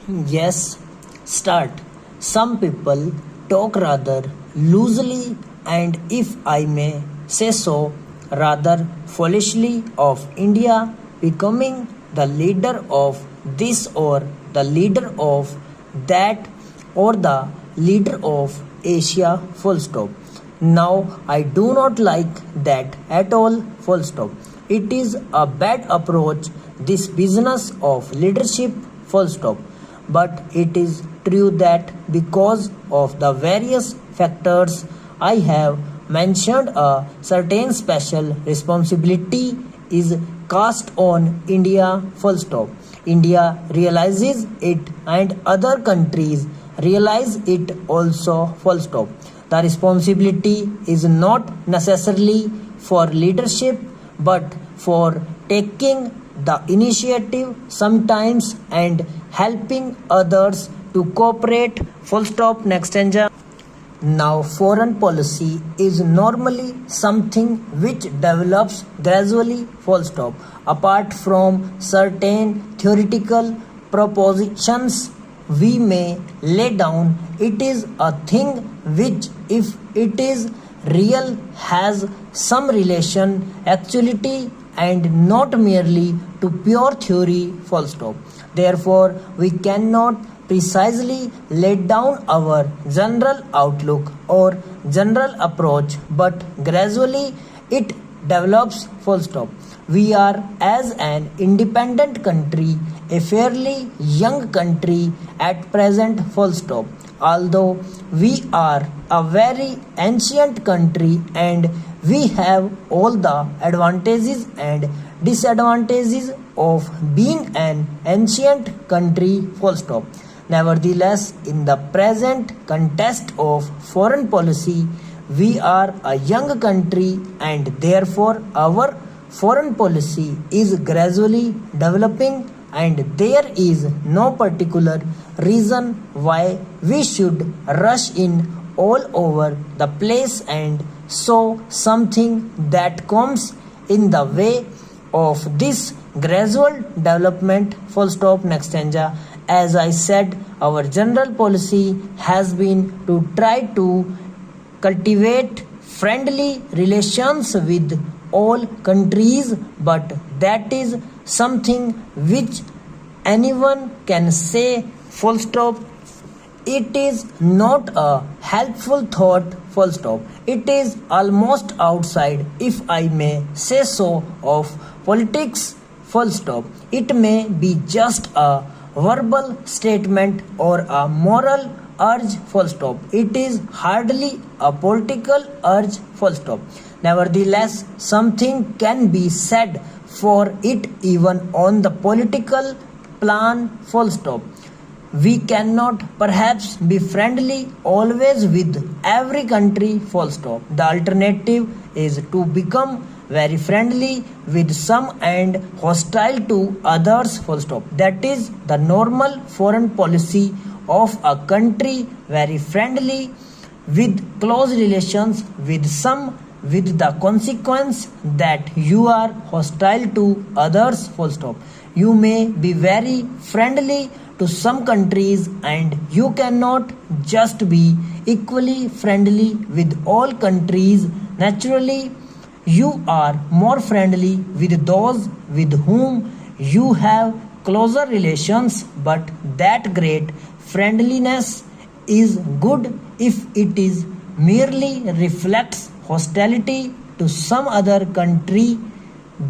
Yes, start. Some people talk rather loosely and, if I may say so, rather foolishly of India becoming the leader of this or the leader of that or the leader of Asia, full stop. Now, I do not like that at all, full stop. It is a bad approach, this business of leadership, full stop. But it is true that because of the various factors I have mentioned, a certain special responsibility is cast on India, full stop. India realizes it and other countries realize it also, full stop. The responsibility is not necessarily for leadership but for taking the initiative sometimes and helping others to cooperate, full stop. Next stanza. Now, foreign policy is normally something which develops gradually, full stop. Apart from certain theoretical propositions we may lay down, it is a thing which, if it is real, has some relation, actuality, and not merely to pure theory, full stop. Therefore, we cannot precisely lay down our general outlook or general approach, but gradually it develops, full stop. We are, as an independent country, a fairly young country at present, full stop. Although we are a very ancient country and we have all the advantages and disadvantages of being an ancient country, full stop. Nevertheless, in the present context of foreign policy, we are a young country and therefore our foreign policy is gradually developing, and there is no particular reason why we should rush in all over the place and show something that comes in the way of this gradual development, full stop. Next stanza. As I said, our general policy has been to try to cultivate friendly relations with all countries, but that is something which anyone can say, full stop. It is not a helpful thought, full stop. It is almost outside, if I may say so, of politics, full stop. It may be just a verbal statement or a moral urge, full stop. It is hardly a political urge, full stop. Nevertheless, something can be said for it even on the political plan, full stop. We cannot perhaps be friendly always with every country, full stop. The alternative is to become very friendly with some and hostile to others, full stop. That is the normal foreign policy of a country, very friendly with close relations with some, with the consequence that you are hostile to others, full stop. You may be very friendly to some countries and you cannot just be equally friendly with all countries. Naturally, you are more friendly with those with whom you have closer relations, but that great friendliness is good if it is merely reflects hostility to some other country,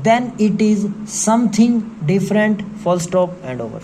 then it is something different, full stop and over.